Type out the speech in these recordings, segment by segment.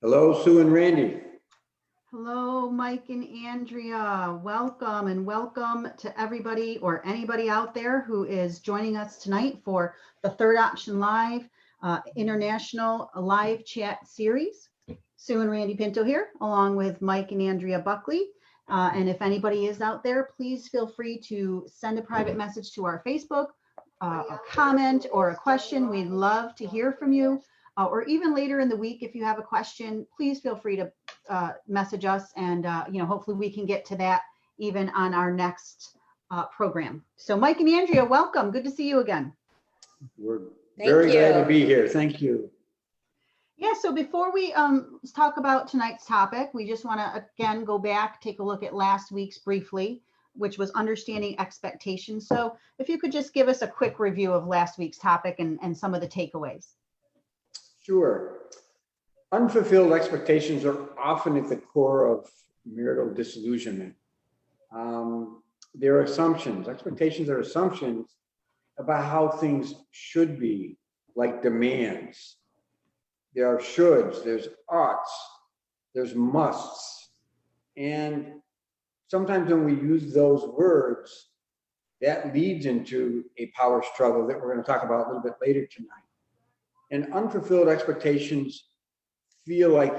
Hello, Sue and Randy. Hello, Mike and Andrea. Welcome and welcome to everybody or anybody out there who is joining us tonight for the Third Option Live International Live Chat Series. Sue and Randy Pinto here, along with Mike and Andrea Buckley. And if anybody is out there, please feel free to send a private message to our Facebook, a comment or a question. We'd love to hear from you. Or even later in the week, if you have a question, please feel free to message us, and hopefully we can get to that even on our next program. So Mike and Andrea, welcome. Good to see you again. We're very glad to be here. Thank you. Yeah, so before we talk about tonight's topic, we just want to again go back, take a look at last week's briefly, which was understanding expectations. So if you could just give us a quick review of last week's topic and some of the takeaways. Sure. Unfulfilled expectations are often at the core of marital disillusionment. They're assumptions. Expectations are assumptions about how things should be, like demands. There are shoulds, there's oughts, there's musts. And sometimes when we use those words, that leads into a power struggle that we're going to talk about a little bit later tonight. And unfulfilled expectations feel like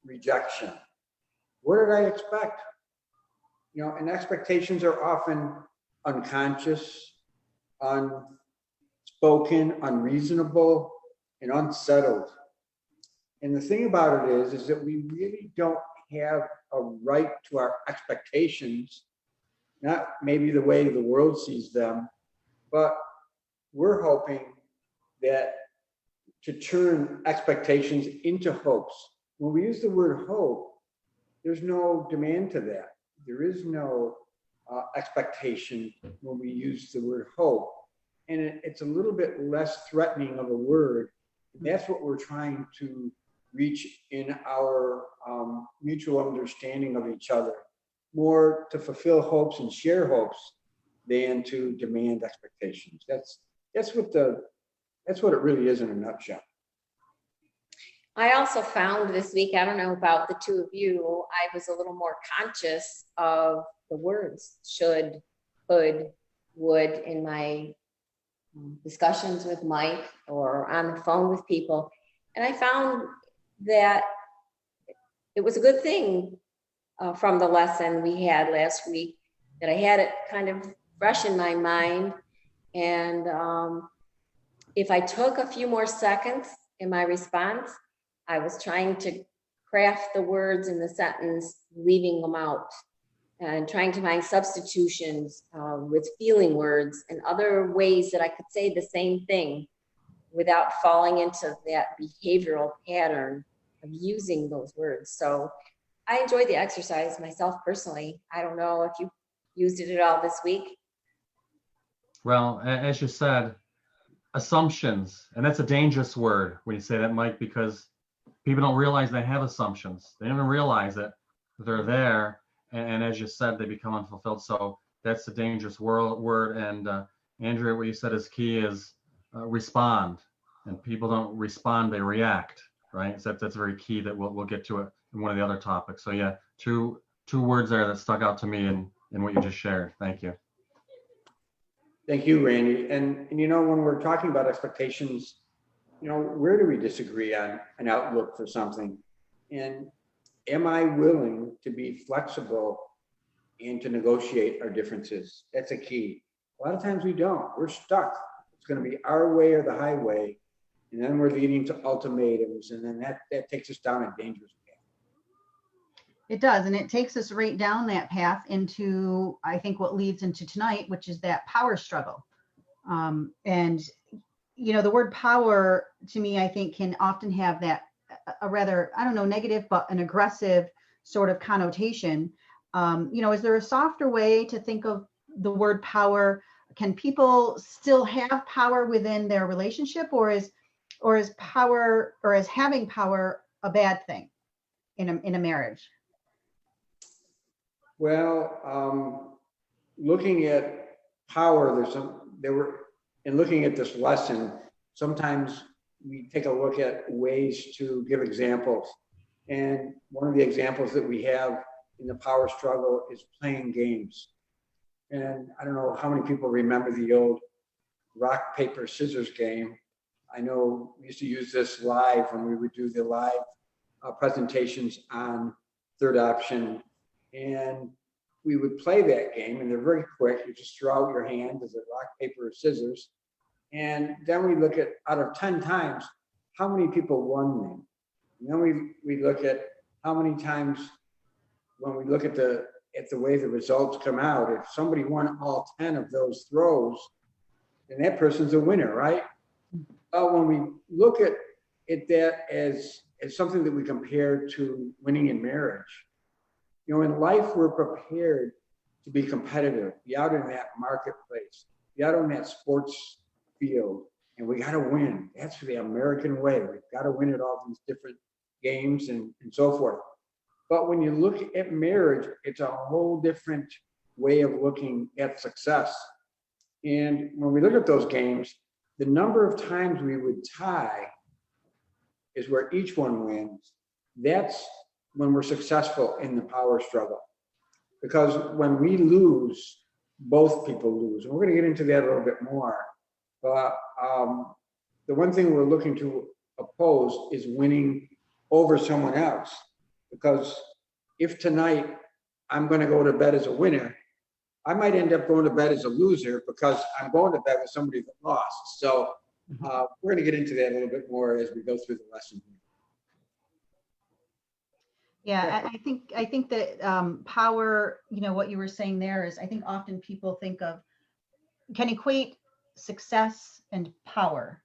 rejection. What did I expect? And expectations are often unconscious, unspoken, unreasonable, and unsettled. And the thing about it is that we really don't have a right to our expectations, not maybe the way the world sees them, but we're hoping that to turn expectations into hopes. When we use the word hope, there's no demand to that. There is no expectation when we use the word hope. And it's a little bit less threatening of a word. And that's what we're trying to reach in our mutual understanding of each other. More to fulfill hopes and share hopes than to demand expectations. That's what it really is in a nutshell. I also found this week, I don't know about the two of you, I was a little more conscious of the words should, could, would in my discussions with Mike or on the phone with people. And I found that it was a good thing from the lesson we had last week, that I had it kind of fresh in my mind. And if I took a few more seconds in my response, I was trying to craft the words in the sentence, leaving them out, and trying to find substitutions with feeling words and other ways that I could say the same thing without falling into that behavioral pattern of using those words. So I enjoyed the exercise myself personally. I don't know if you used it at all this week. Well, as you said, assumptions, and that's a dangerous word when you say that, Mike, because people don't realize they have assumptions. They don't even realize it. They're there, and as you said, they become unfulfilled. So that's a dangerous word. And Andrea, what you said is key is respond. And people don't respond; they react. Right? So that's very key. That we'll get to it in one of the other topics. So yeah, two words there that stuck out to me in what you just shared. Thank you. Thank you, Randy. And when we're talking about expectations, where do we disagree on an outlook for something? And am I willing to be flexible and to negotiate our differences? That's a key. A lot of times we don't. We're stuck. It's going to be our way or the highway. And then we're leading to ultimatums. And then that takes us down a dangerous path. It does. And it takes us right down that path into, I think, what leads into tonight, which is that power struggle. And the word power to me, I think, can often have that a rather, I don't know, negative, but an aggressive sort of connotation. Is there a softer way to think of the word power? Can people still have power within their relationship, or is power, or is having power a bad thing in a marriage? Well, looking at power, in looking at this lesson, sometimes we take a look at ways to give examples. And one of the examples that we have in the power struggle is playing games. And I don't know how many people remember the old rock, paper, scissors game. I know we used to use this live when we would do the live presentations on Third Option. And we would play that game, and they're very quick. You just throw out your hand as a rock, paper, or scissors. And then we look at, out of 10 times, how many people won them. And then we look at how many times, when we look at the way the results come out, if somebody won all 10 of those throws, then that person's a winner, right? When we look at that as something that we compare to winning in marriage, in life, we're prepared to be competitive, be out in that marketplace, be out on that sports field, and we got to win. That's the American way. We've got to win at all these different games and so forth. But when you look at marriage, it's a whole different way of looking at success. And when we look at those games, the number of times we would tie is where each one wins. That's when we're successful in the power struggle. Because when we lose, both people lose. And we're going to get into that a little bit more. But the one thing we're looking to oppose is winning over someone else. Because if tonight I'm going to go to bed as a winner, I might end up going to bed as a loser because I'm going to bed with somebody that lost. So we're going to get into that a little bit more as we go through the lesson. Yeah, I think that power, what you were saying there is, I think often people can equate success and power,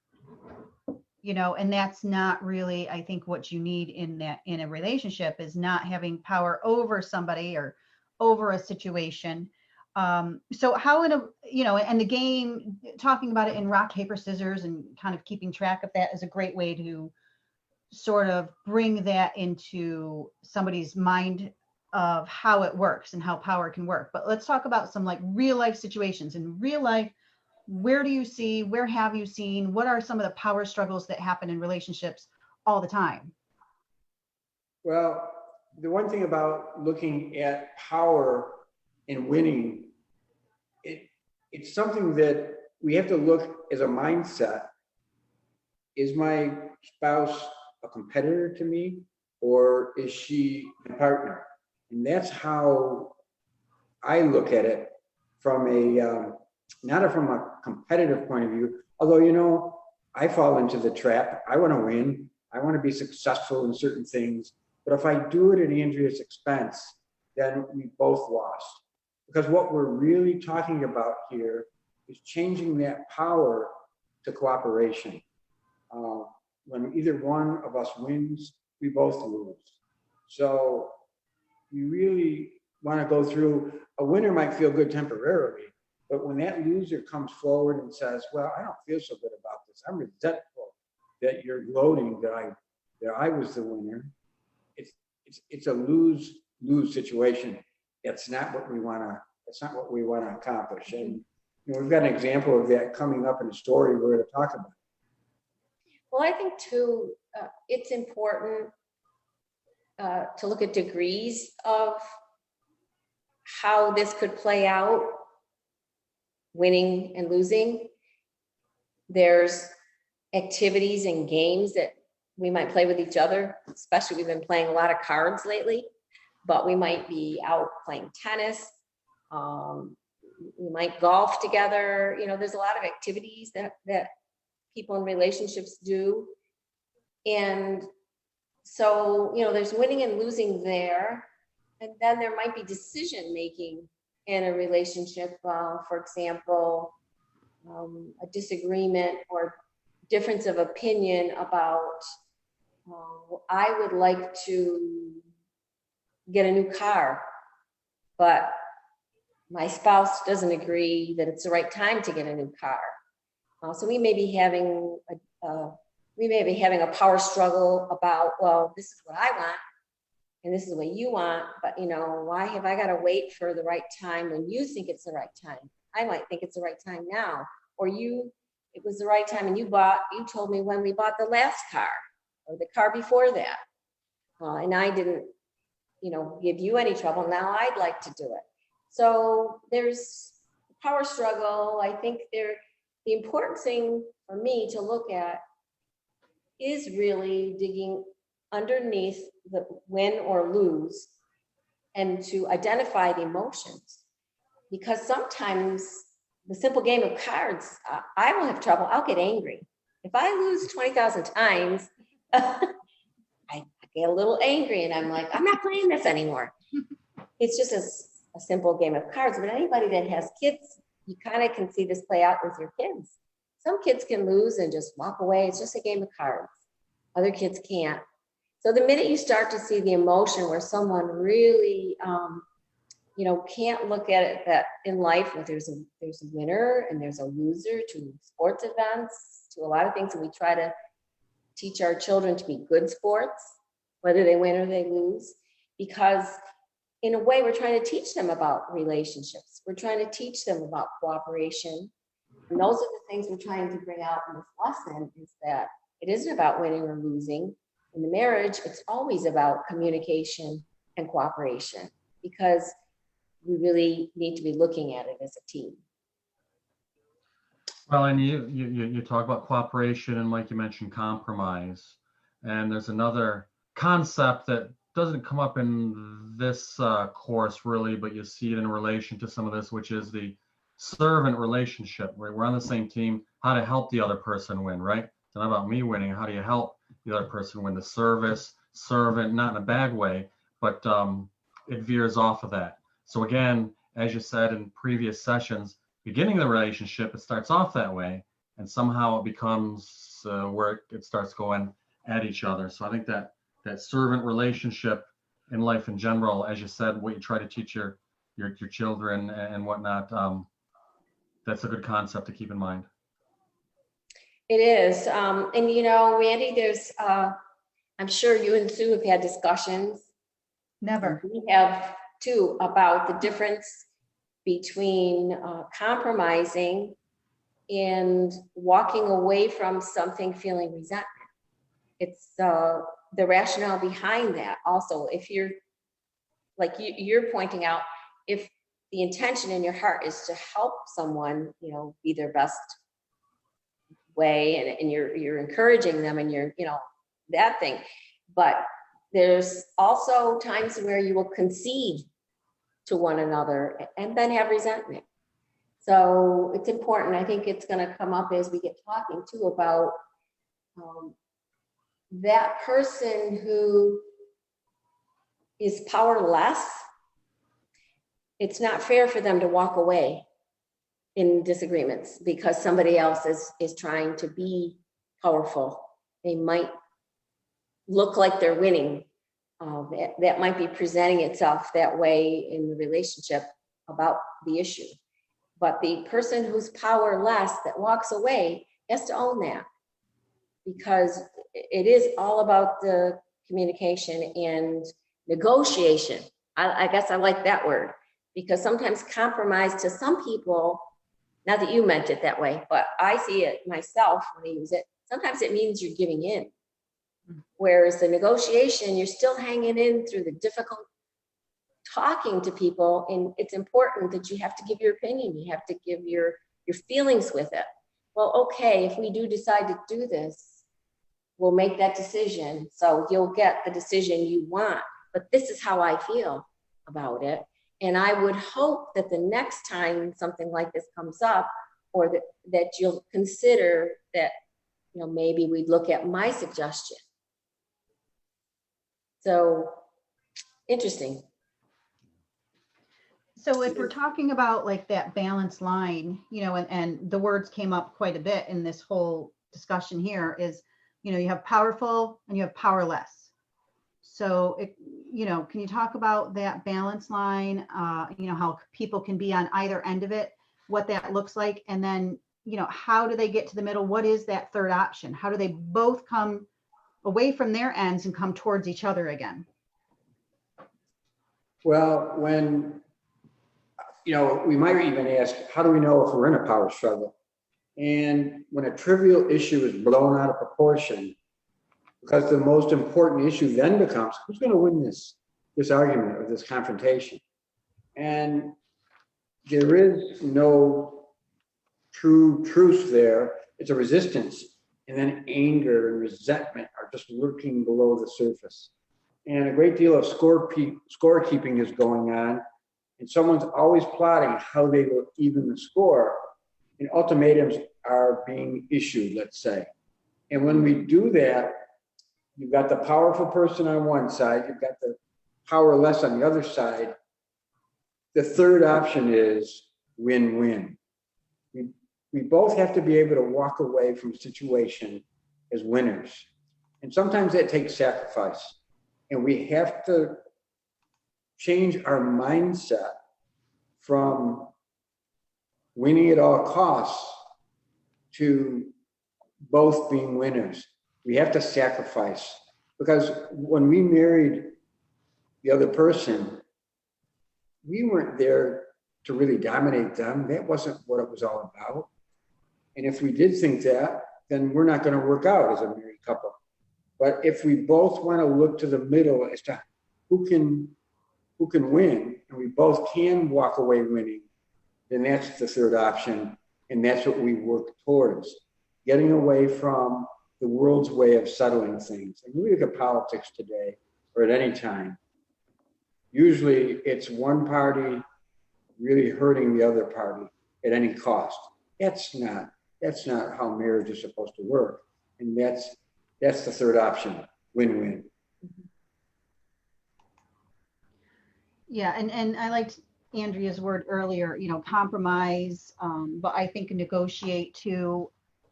and that's not really, I think, what you need in a relationship is not having power over somebody or over a situation. So how and the game, talking about it in rock, paper, scissors, and kind of keeping track of that is a great way to sort of bring that into somebody's mind of how it works and how power can work. But let's talk about some like real life situations. In real life, where have you seen, what are some of the power struggles that happen in relationships all the time? Well, the one thing about looking at power and winning, it's something that we have to look as a mindset. Is my spouse a competitor to me, or is she my partner? And that's how I look at it from not from a competitive point of view, although, I fall into the trap. I want to win. I want to be successful in certain things. But if I do it at Andrea's expense, then we both lost. Because what we're really talking about here is changing that power to cooperation. When either one of us wins, we both lose. So we really want to go through, a winner might feel good temporarily, but when that loser comes forward and says, well, I don't feel so good about this, I'm resentful that you're gloating that I was the winner, it's a lose situation. That's not what we want to accomplish. And we've got an example of that coming up in a story we're going to talk about. Well, I think too, it's important to look at degrees of how this could play out, winning and losing. There's activities and games that we might play with each other, especially we've been playing a lot of cards lately, but we might be out playing tennis. We might golf together. There's a lot of activities that people in relationships do. And so, there's winning and losing there. And then there might be decision making in a relationship. For example, a disagreement or difference of opinion about, I would like to get a new car, but my spouse doesn't agree that it's the right time to get a new car. So we may be having a power struggle about, well, this is what I want and this is what you want, but why have I got to wait for the right time when you think it's the right time? I might think it's the right time now, or it was the right time and you told me when we bought the last car or the car before that. and I didn't, give you any trouble. Now I'd like to do it. So there's power struggle. I think the important thing for me to look at is really digging underneath the win or lose and to identify the emotions. Because sometimes the simple game of cards, I will have trouble. I'll get angry. If I lose 20,000 times, I get a little angry and I'm like, I'm not playing this anymore. It's just a simple game of cards. But anybody that has kids, you kind of can see this play out with your kids. Some kids can lose and just walk away. It's just a game of cards. Other kids can't. So the minute you start to see the emotion where someone really, can't look at it that in life where there's a winner and there's a loser to sports events, to a lot of things, and we try to teach our children to be good sports, whether they win or they lose, because in a way we're trying to teach them about relationships. We're trying to teach them about cooperation. And those are the things we're trying to bring out in this lesson, is that it isn't about winning or losing. In the marriage, it's always about communication and cooperation, because we really need to be looking at it as a team. Well, and you talk about cooperation, and like you mentioned, compromise. And there's another concept that doesn't come up in this course really, but you see it in relation to some of this, which is the servant relationship, where we're on the same team, how to help the other person win, right? It's not about me winning. How do you help the other person win? The servant, not in a bad way, but it veers off of that. So again, as you said in previous sessions, beginning of the relationship, it starts off that way, and somehow it becomes where it starts going at each other. So I think that servant relationship in life in general, as you said, what you try to teach your children and whatnot, that's a good concept to keep in mind. It is. And Randy, there's, I'm sure you and Sue have had discussions. Never. We have too, about the difference between compromising and walking away from something feeling resentment. It's the rationale behind that. Also, if you're, like you're pointing out, if the intention in your heart is to help someone, be their best way, and you're encouraging them, and you're, that thing. But there's also times where you will concede to one another and then have resentment. So it's important. I think it's going to come up as we get talking too about that person who is powerless. It's not fair for them to walk away in disagreements because somebody else is trying to be powerful. They might look like they're winning. That might be presenting itself that way in the relationship about the issue. But the person who's powerless that walks away has to own that, because it is all about the communication and negotiation. I guess I like that word, because sometimes compromise to some people, not that you meant it that way, but I see it myself when I use it. Sometimes it means you're giving in. Whereas the negotiation, you're still hanging in through the difficult talking to people. And it's important that you have to give your opinion. You have to give your feelings with it. Well, okay, if we do decide to do this, we'll make that decision. So you'll get the decision you want. But this is how I feel about it. And I would hope that the next time something like this comes up, or that you'll consider that, maybe we'd look at my suggestion. So interesting. So if we're talking about like that balance line, and the words came up quite a bit in this whole discussion here, is, you have powerful and you have powerless. So, can you talk about that balance line, how people can be on either end of it, what that looks like, and then, how do they get to the middle? What is that third option? How do they both come away from their ends and come towards each other again? Well, when, we might even ask, how do we know if we're in a power struggle? And when a trivial issue is blown out of proportion, Because the most important issue then becomes, who's going to win this argument or this confrontation? And there is no true truth there. It's a resistance. And then anger and resentment are just lurking below the surface. And a great deal of scorekeeping is going on. And someone's always plotting how they will even the score. And ultimatums are being issued, let's say. And when we do that, you've got the powerful person on one side, you've got the powerless on the other side. The third option is win-win. We both have to be able to walk away from a situation as winners. And sometimes that takes sacrifice. And we have to change our mindset from winning at all costs to both being winners. We have to sacrifice, because when we married the other person, we weren't there to really dominate them. That wasn't what it was all about. And if we did think that, then we're not going to work out as a married couple. But if we both want to look to the middle as to who can win, and we both can walk away winning, then that's the third option. And that's what we work towards, getting away from the world's way of settling things. And we look at politics today or at any time. Usually it's one party really hurting the other party at any cost. That's not how marriage is supposed to work. And that's the third option, win-win. Yeah, and I liked Andrea's word earlier, compromise, but I think negotiate too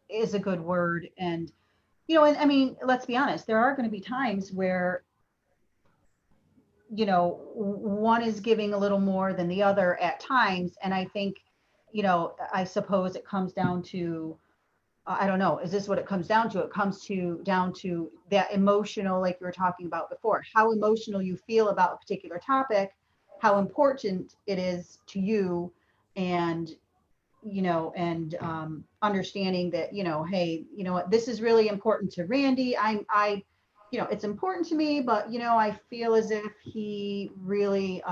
is a good word. And, and I mean, let's be honest, there are going to be times where, one is giving a little more than the other at times. And I think, I suppose it comes down to, I don't know, is this what it comes down to? It comes down to that emotional, like you were talking about before, how emotional you feel about a particular topic, how important it is to you, and understanding that, hey, what, this is really important to Randy. It's important to me, but I feel as if he really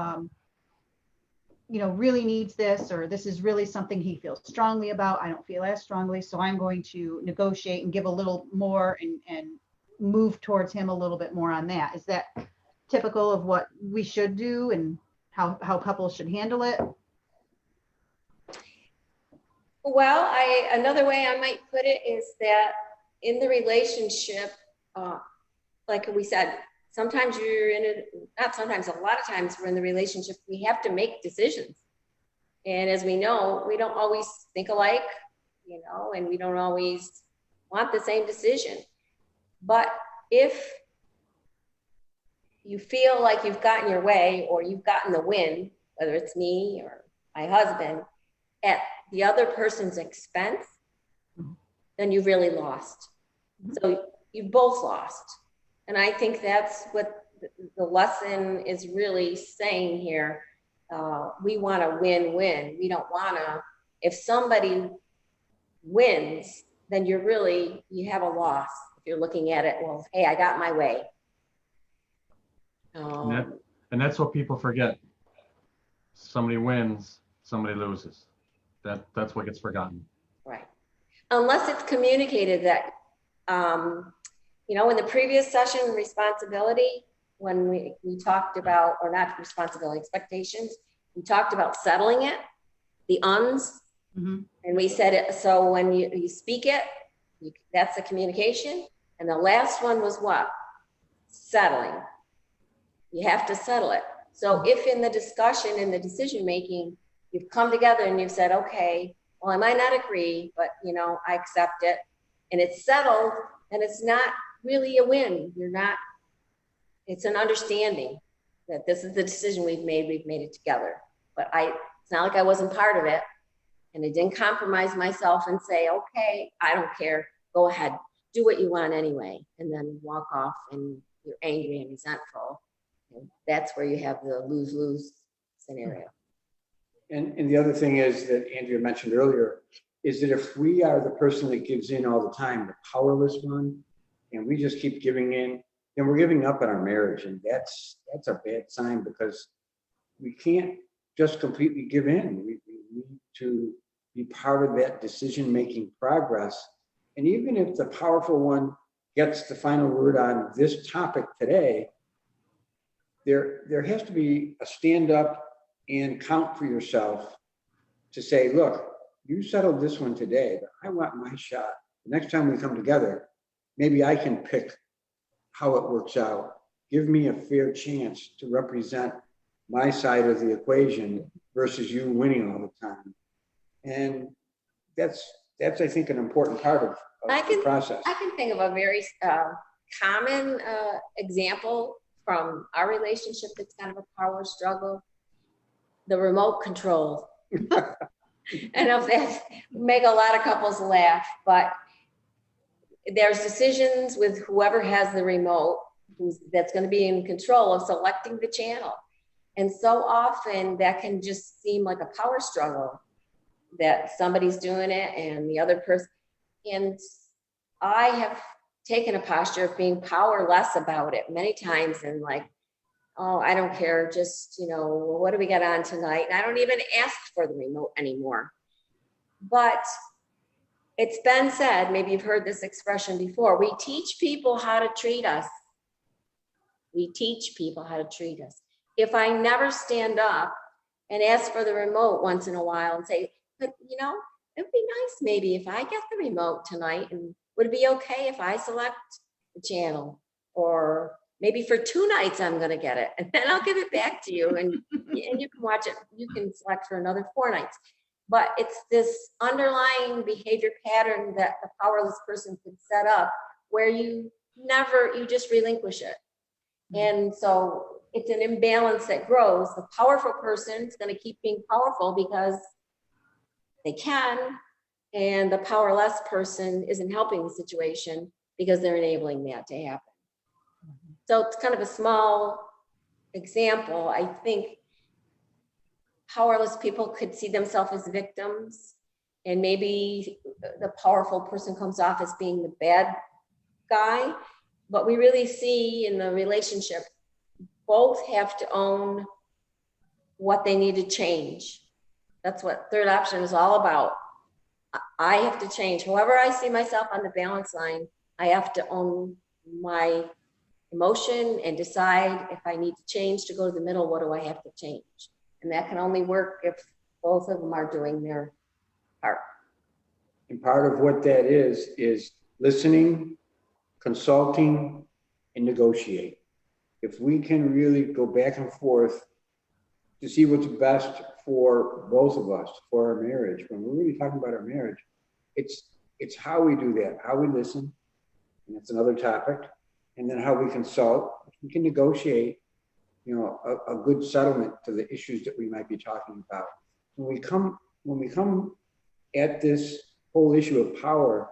really needs this, or this is really something he feels strongly about. I don't feel as strongly, so I'm going to negotiate and give a little more and move towards him a little bit more on that. Is that typical of what we should do and how couples should handle it? Well, another way I might put it is that in the relationship, like we said, sometimes you're in it, not sometimes, a lot of times we're in the relationship, we have to make decisions. And as we know, we don't always think alike, and we don't always want the same decision. But if you feel like you've gotten your way or you've gotten the win, whether it's me or my husband, at the other person's expense, then you've really lost. So you've both lost. And I think that's what the lesson is really saying here. We want to win-win. We don't want to, if somebody wins, then you have a loss. If you're looking at it, well, hey, I got my way. And that's what people forget. Somebody wins, somebody loses. That's what gets forgotten. Right. Unless it's communicated that, in the previous session, responsibility, when we talked about, or not responsibility, expectations, we talked about settling it, the uns, and we said it, so when you speak it, that's the communication. And the last one was what? Settling. You have to settle it. So if in the discussion, in the decision-making, you've come together and you've said, okay, well, I might not agree, but I accept it, and it's settled, and it's not really a win. It's an understanding that this is the decision we've made it together. But it's not like I wasn't part of it, and I didn't compromise myself and say, okay, I don't care, go ahead, do what you want anyway, and then walk off and you're angry and resentful. And that's where you have the lose-lose scenario. And the other thing is that Andrea mentioned earlier, is that if we are the person that gives in all the time, the powerless one, and we just keep giving in, then we're giving up on our marriage. And that's a bad sign, because we can't just completely give in. We need to be part of that decision-making progress. And even if the powerful one gets the final word on this topic today, there has to be a stand up and count for yourself to say, look, you settled this one today, but I want my shot. The next time we come together, maybe I can pick how it works out. Give me a fair chance to represent my side of the equation versus you winning all the time. And that's I think, an important part of the process. I can think of a very common example from our relationship that's kind of a power struggle: the remote control. I know that make a lot of couples laugh, but there's decisions with whoever has the remote that's going to be in control of selecting the channel. And so often that can just seem like a power struggle, that somebody's doing it and the other person. And I have taken a posture of being powerless about it many times, and like, oh, I don't care, just, what do we got on tonight? And I don't even ask for the remote anymore. But it's been said, maybe you've heard this expression before, we teach people how to treat us. We teach people how to treat us. If I never stand up and ask for the remote once in a while and say, but it'd be nice maybe if I get the remote tonight, and would it be okay if I select the channel? Or maybe for 2 nights I'm going to get it, and then I'll give it back to you, and you can watch it. You can select for another 4 nights. But it's this underlying behavior pattern that the powerless person could set up, where you just relinquish it. And so it's an imbalance that grows. The powerful person is going to keep being powerful because they can, and the powerless person isn't helping the situation because they're enabling that to happen. So it's kind of a small example. I think powerless people could see themselves as victims, and maybe the powerful person comes off as being the bad guy. But we really see in the relationship, both have to own what they need to change. That's what third option is all about. I have to change. However I see myself on the balance line, I have to own my emotion and decide if I need to change to go to the middle, what do I have to change? And that can only work if both of them are doing their part. And part of what that is listening, consulting, and negotiate. If we can really go back and forth to see what's best for both of us, for our marriage, when we're really talking about our marriage, it's how we do that, how we listen, and that's another topic, and then how we consult. We can negotiate, a good settlement to the issues that we might be talking about. When we come at this whole issue of power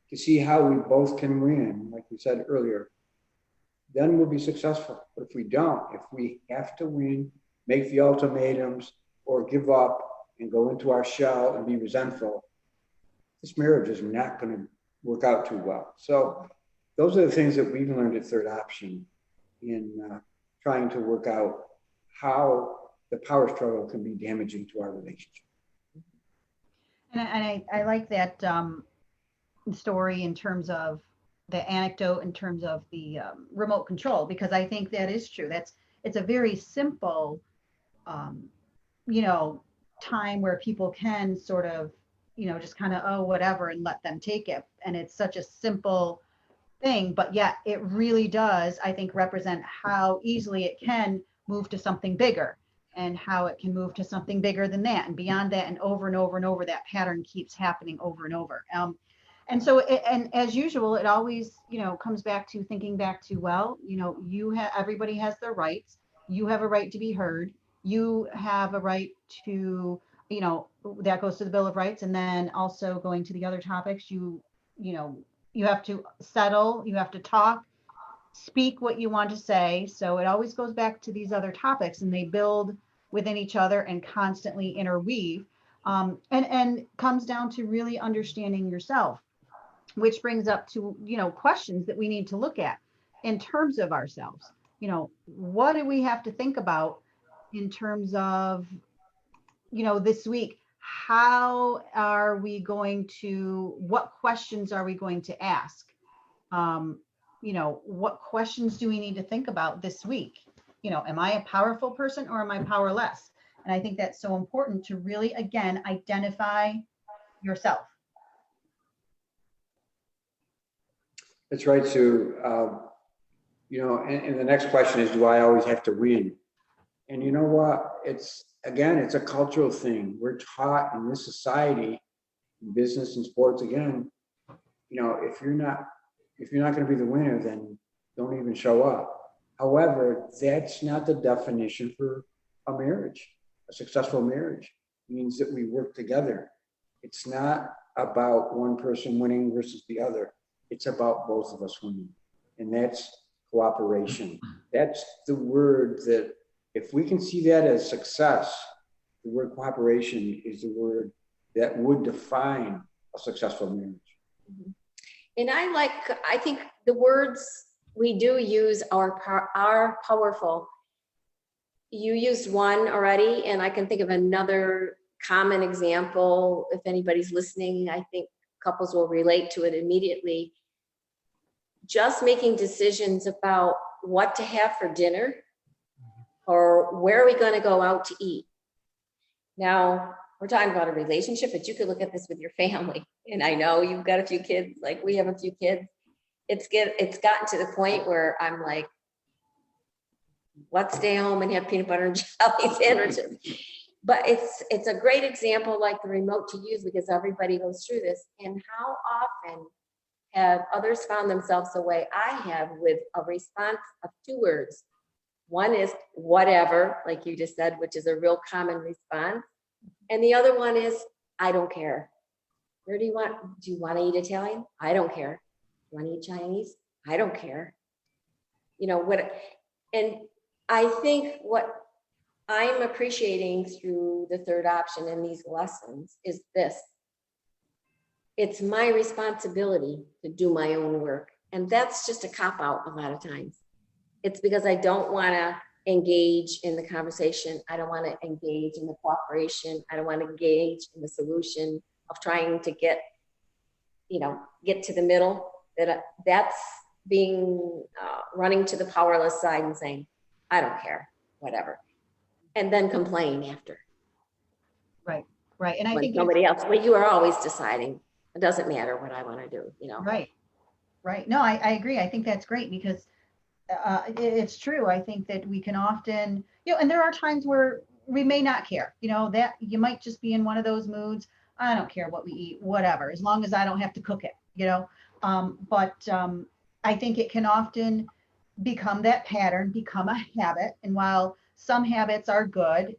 to see how we both can win, like we said earlier, then we'll be successful. But if we don't, if we have to win, make the ultimatums, or give up and go into our shell and be resentful, this marriage is not going to work out too well. So those are the things that we've learned at Third Option in trying to work out how the power struggle can be damaging to our relationship. And I like that story in terms of the anecdote, in terms of the remote control, because I think that is true. It's a very simple, time where people can sort of, just kind of, oh, whatever, and let them take it. And it's such a simple thing, but yet it really does, I think, represent how easily it can move to something bigger, and how it can move to something bigger than that and beyond that, and over and over and over. That pattern keeps happening over and over. And so, and as usual, it always, comes back to thinking back to, well, everybody has their rights. You have a right to be heard. You have a right to, that goes to the Bill of Rights. And then also going to the other topics, you have to settle, you have to talk, speak what you want to say. So it always goes back to these other topics, and they build within each other and constantly interweave, and comes down to really understanding yourself. which brings up to, questions that we need to look at in terms of ourselves. What do we have to think about in terms of, this week? How are we going to, what questions are we going to ask? What questions do we need to think about this week? Am I a powerful person or am I powerless? And I think that's so important to really, again, identify yourself. That's right, Sue. And the next question is, do I always have to win? And you know what? It's a cultural thing. We're taught in this society, in business and sports, again, if you're not going to be the winner, then don't even show up. However, that's not the definition for a marriage. A successful marriage means that we work together. It's not about one person winning versus the other. It's about both of us winning. And that's cooperation. That's the word that, if we can see that as success, the word cooperation is the word that would define a successful marriage. And I think the words we do use are powerful. You used one already, and I can think of another common example. If anybody's listening, I think couples will relate to it immediately. Just making decisions about what to have for dinner or where are we going to go out to eat. Now, we're talking about a relationship, but you could look at this with your family. And I know you've got a few kids, like we have a few kids. It's gotten to the point where I'm like, let's stay home and have peanut butter and jelly sandwiches. But it's a great example, like the remote, to use, because everybody goes through this. And how often have others found themselves the way I have, with a response of two words. One is whatever, like you just said, which is a real common response. And the other one is, I don't care. Do you want to eat Italian? I don't care. Do you want to eat Chinese? I don't care. And I think what I'm appreciating through the third option in these lessons is this. It's my responsibility to do my own work. And that's just a cop-out a lot of times. It's because I don't want to engage in the conversation. I don't want to engage in the cooperation. I don't want to engage in the solution of trying to get to the middle. That's being running to the powerless side and saying, I don't care, whatever. And then complain after. Right. And I when think somebody else, well, you are always deciding. It doesn't matter what I want to do, Right. No, I agree. I think that's great, because it's true. I think that we can often, and there are times where we may not care, that you might just be in one of those moods. I don't care what we eat, whatever, as long as I don't have to cook it, but I think it can often become that pattern, become a habit. And while some habits are good,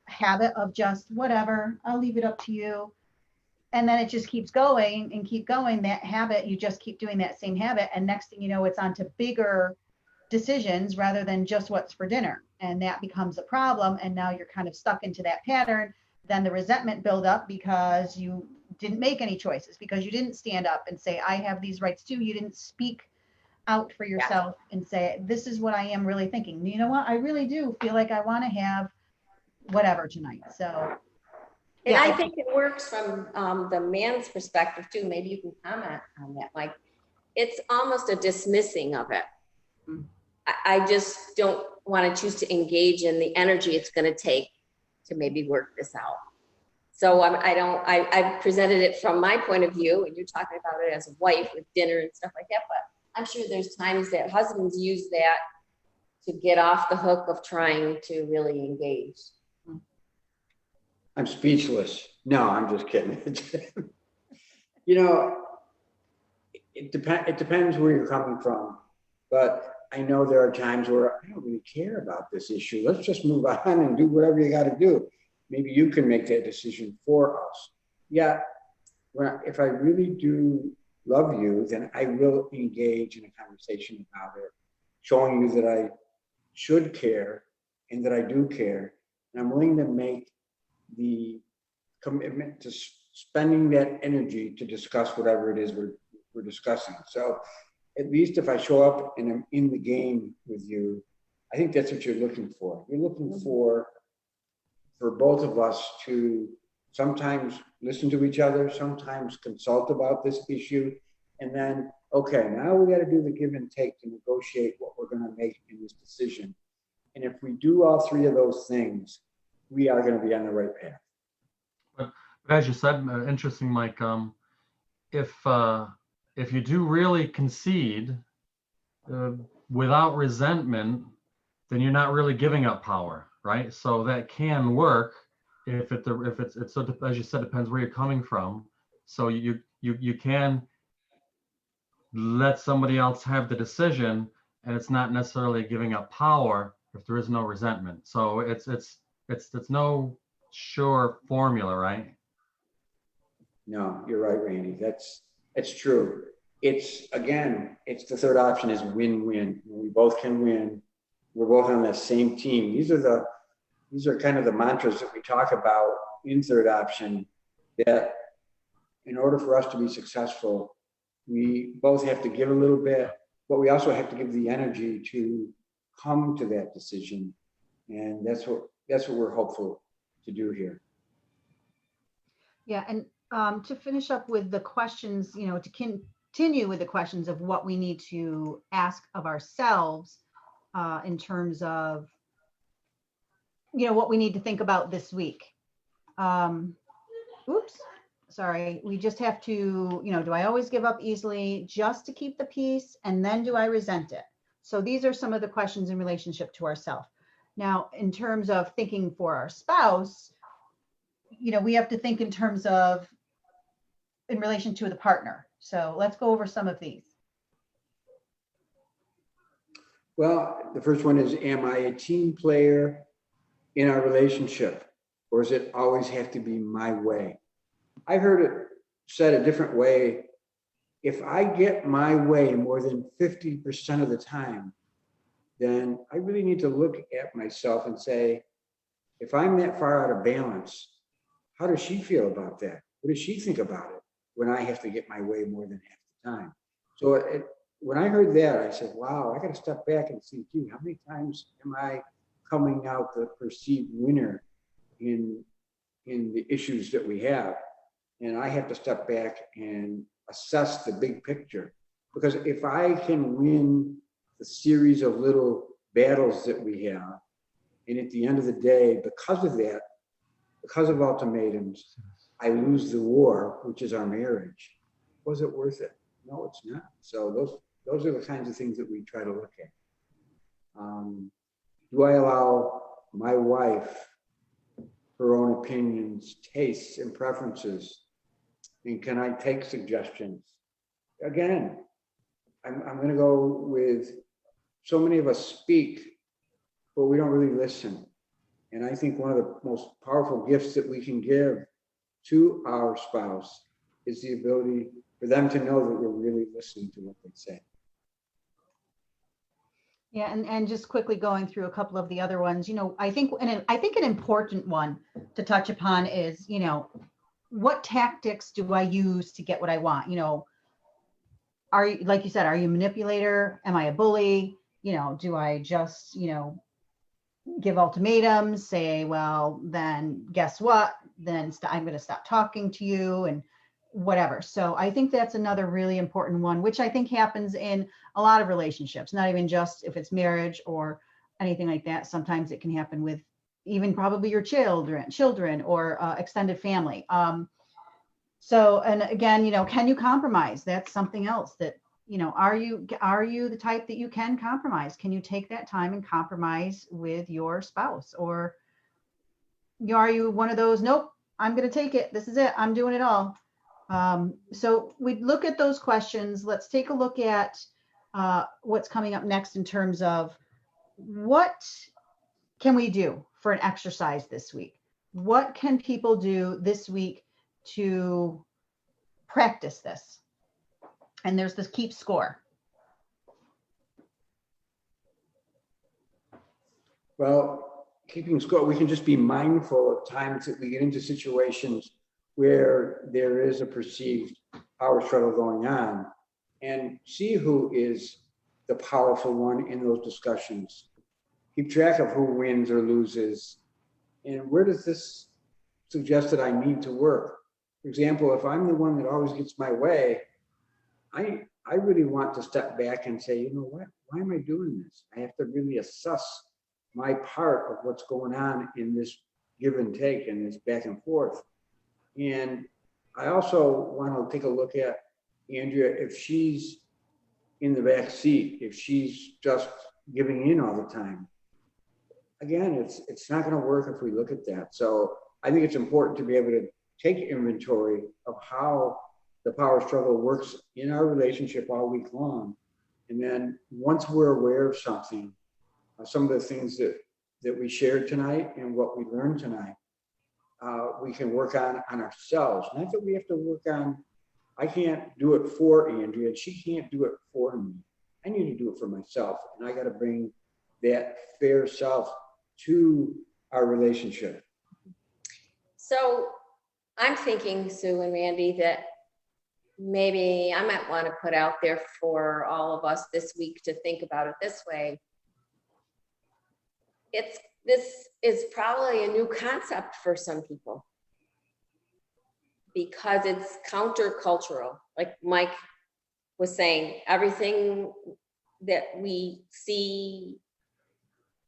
habit of just whatever, I'll leave it up to you. And then it just keeps going and keep going. That habit, you just keep doing that same habit. And next thing you know, it's on to bigger decisions rather than just what's for dinner. And that becomes a problem. And now you're kind of stuck into that pattern. Then the resentment build up because you didn't make any choices, because you didn't stand up and say, I have these rights too. You didn't speak out for yourself and say, this is what I am really thinking. You know what? I really do feel like I want to have whatever tonight. So. And I think it works from the man's perspective too. Maybe you can comment on that. Like, it's almost a dismissing of it. Mm-hmm. I just don't want to choose to engage in the energy it's going to take to maybe work this out. So I presented it from my point of view, and you're talking about it as a wife with dinner and stuff like that. But I'm sure there's times that husbands use that to get off the hook of trying to really engage. I'm speechless. No, I'm just kidding. It depends where you're coming from. But I know there are times where I don't really care about this issue. Let's just move on and do whatever you got to do. Maybe you can make that decision for us. Yeah, if I really do love you, then I will engage in a conversation about it, showing you that I should care and that I do care. And I'm willing to make the commitment to spending that energy to discuss whatever it is we're we're discussing. So at least if I show up and I'm in the game with you, I think that's what you're looking for. You're looking for both of us to sometimes listen to each other, sometimes consult about this issue, and then, okay, now we got to do the give and take to negotiate what we're going to make in this decision. And if we do all three of those things, we are going to be on the right path. But as you said, interesting, Mike, if you do really concede without resentment, then you're not really giving up power, right? So that can work if it's so, as you said, depends where you're coming from. So you can let somebody else have the decision, and it's not necessarily giving up power if there is no resentment. So it's no sure formula, right? No, you're right, Randy. That's true. It's the third option is win-win. We both can win. We're both on that same team. These are kind of the mantras that we talk about in third option, that in order for us to be successful, we both have to give a little bit, but we also have to give the energy to come to that decision. And that's what we're hopeful to do here. Yeah, and to finish up with the questions, to continue with the questions of what we need to ask of ourselves in terms of, what we need to think about this week. Oops, sorry. We just have to, do I always give up easily just to keep the peace? And then do I resent it? So these are some of the questions in relationship to ourselves. Now, in terms of thinking for our spouse, we have to think in terms of in relation to the partner. So let's go over some of these. Well, the first one is, am I a team player in our relationship, or does it always have to be my way? I heard it said a different way. If I get my way more than 50% of the time, then I really need to look at myself and say, if I'm that far out of balance, how does she feel about that? What does she think about it when I have to get my way more than half the time? So when I heard that, I said, wow, I got to step back and see, gee, how many times am I coming out the perceived winner in the issues that we have? And I have to step back and assess the big picture. Because if I can win the series of little battles that we have, and at the end of the day, because of that, because of ultimatums, I lose the war, which is our marriage, was it worth it? No, it's not. So those are the kinds of things that we try to look at. Do I allow my wife her own opinions, tastes, and preferences? And can I take suggestions? Again, I'm going to go with, so many of us speak, but we don't really listen. And I think one of the most powerful gifts that we can give to our spouse is the ability for them to know that we're really listening to what they say. Yeah, and just quickly going through a couple of the other ones, I think an important one to touch upon is, what tactics do I use to get what I want? Are you, like you said, are you a manipulator? Am I a bully? Do I just, give ultimatums, say, well, then guess what? Then I'm going to stop talking to you and whatever. So I think that's another really important one, which I think happens in a lot of relationships, not even just if it's marriage or anything like that. Sometimes it can happen with even probably your children or extended family. So, and again, can you compromise? That's something else that, are you the type that you can compromise? Can you take that time and compromise with your spouse? Or are you one of those, nope, I'm going to take it. This is it. I'm doing it all. So we look at those questions. Let's take a look at what's coming up next in terms of what can we do for an exercise this week? What can people do this week to practice this? And there's this keep score. Well, keeping score, we can just be mindful of times that we get into situations where there is a perceived power struggle going on, and see who is the powerful one in those discussions. Keep track of who wins or loses. And where does this suggest that I need to work? For example, if I'm the one that always gets my way, I really want to step back and say, you know what, why am I doing this? I have to really assess my part of what's going on in this give and take and this back and forth. And I also want to take a look at Andrea, if she's in the back seat, if she's just giving in all the time. Again, it's not going to work if we look at that. So I think it's important to be able to take inventory of how the power struggle works in our relationship all week long. And then once we're aware of something, some of the things that we shared tonight and what we learned tonight, we can work on ourselves. Not that we have to work on, I can't do it for Andrea, and she can't do it for me. I need to do it for myself. And I got to bring that fair self to our relationship. So I'm thinking, Sue and Randy, that maybe I might want to put out there for all of us this week to think about it this way. This is probably a new concept for some people because it's countercultural. Like Mike was saying, everything that we see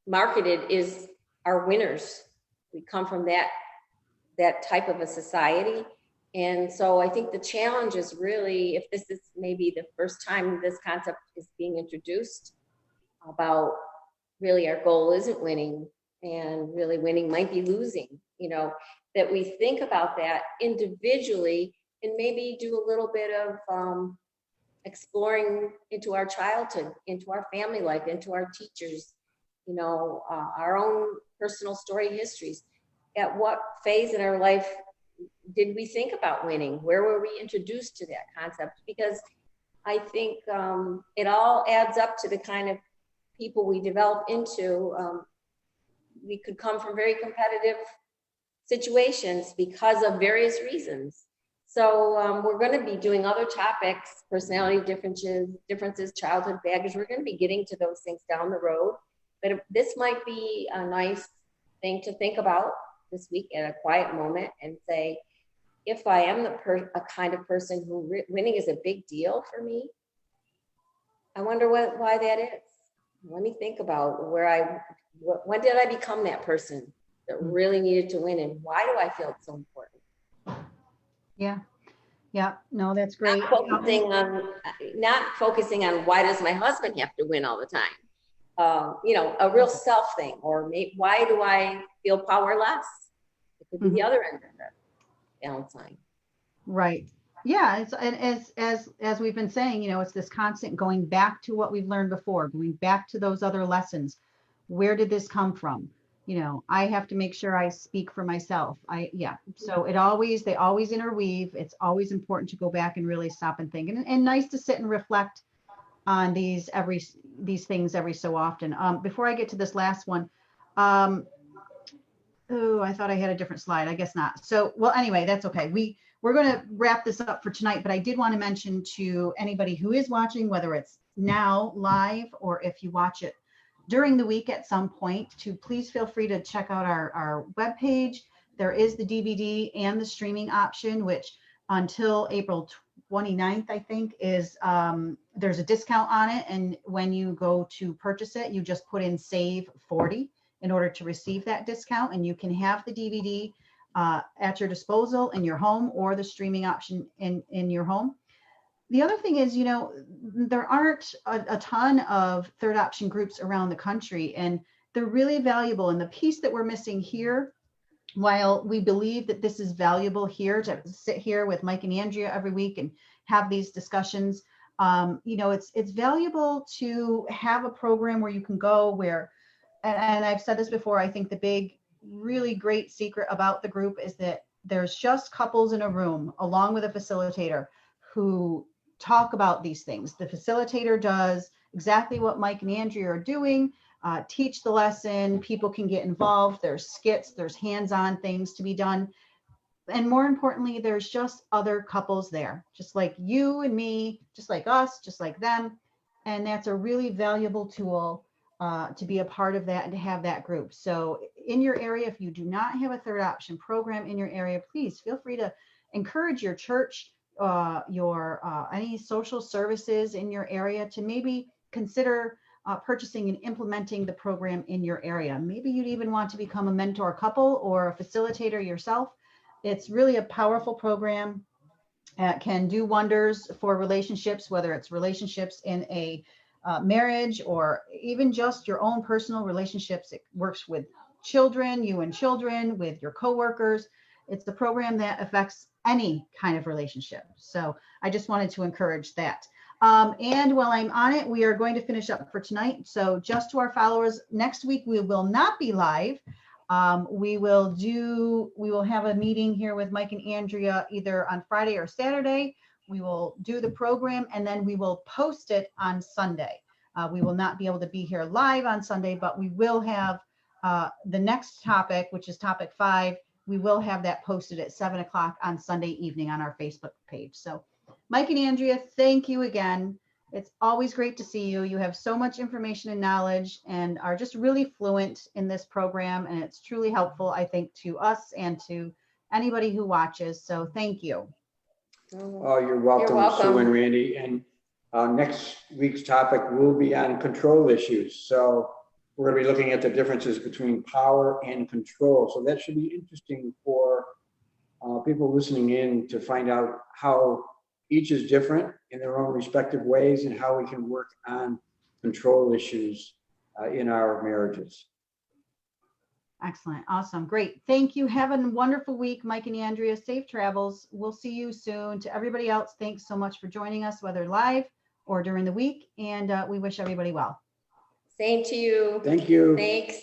marketed is our winners. We come from that type of a society. And so I think the challenge is really, if this is maybe the first time this concept is being introduced, about really our goal isn't winning, and really winning might be losing, that we think about that individually and maybe do a little bit of exploring into our childhood, into our family life, into our teachers, our own personal story histories. At what phase in our life did we think about winning? Where were we introduced to that concept? Because I think it all adds up to the kind of people we develop into. We could come from very competitive situations because of various reasons. So we're going to be doing other topics, personality differences, childhood baggage. We're going to be getting to those things down the road. But this might be a nice thing to think about this week in a quiet moment and say, if I am a kind of person who winning is a big deal for me, I wonder why that is. Let me think about when did I become that person that really needed to win, and why do I feel it's so important? Yeah, no, that's great. Not focusing on why does my husband have to win all the time? A real self thing, or maybe why do I feel powerless? It could be the other end of the balance line. Right. Yeah. It's, and as we've been saying, it's this constant going back to what we've learned before, going back to those other lessons. Where did this come from? I have to make sure I speak for myself. So they always interweave. It's always important to go back and really stop and think, and nice to sit and reflect on these things every so often. Before I get to this last one, I thought I had a different slide. I guess not. So, well, anyway, that's okay. We're going to wrap this up for tonight, but I did want to mention to anybody who is watching, whether it's now live or if you watch it during the week at some point, to please feel free to check out our webpage. There is the DVD and the streaming option, which until April 29th, I think, is there's a discount on it. And when you go to purchase it, you just put in save 40 in order to receive that discount. And you can have the DVD at your disposal in your home, or the streaming option in your home. The other thing is, there aren't a ton of third option groups around the country, and they're really valuable. And the piece that we're missing here, while we believe that this is valuable here to sit here with Mike and Andrea every week and have these discussions, it's valuable to have a program where you can go where, and I've said this before, I think the big, really great secret about the group is that there's just couples in a room along with a facilitator who talk about these things. The facilitator does exactly what Mike and Andrea are doing, teach the lesson, people can get involved, there's skits, there's hands-on things to be done. And more importantly, there's just other couples there, just like you and me, just like us, just like them. And that's a really valuable tool to be a part of that and to have that group. So in your area, if you do not have a third option program in your area, please feel free to encourage your church, any social services in your area to maybe consider purchasing and implementing the program in your area. Maybe you'd even want to become a mentor couple or a facilitator yourself. It's really a powerful program. Can do wonders for relationships, whether it's relationships in a marriage or even just your own personal relationships. It works with children, you and children, with your coworkers. It's the program that affects any kind of relationship. So I just wanted to encourage that. And while I'm on it, we are going to finish up for tonight. So just to our followers, next week we will not be live. We will have a meeting here with Mike and Andrea either on Friday or Saturday. We will do the program and then we will post it on Sunday. We will not be able to be here live on Sunday, but we will have the next topic, which is topic 5. We will have that posted at 7 o'clock on Sunday evening on our Facebook page. So Mike and Andrea, thank you again. It's always great to see you. You have so much information and knowledge and are just really fluent in this program. And it's truly helpful, I think, to us and to anybody who watches. So thank you. Oh, you're welcome, welcome. Sue and Randy. And next week's topic will be on control issues. So we're going to be looking at the differences between power and control. So that should be interesting for people listening in to find out how each is different in their own respective ways and how we can work on control issues in our marriages. Excellent. Awesome. Great. Thank you. Have a wonderful week, Mike and Andrea. Safe travels. We'll see you soon. To everybody else, thanks so much for joining us, whether live or during the week. And we wish everybody well. Same to you. Thank you. Thanks.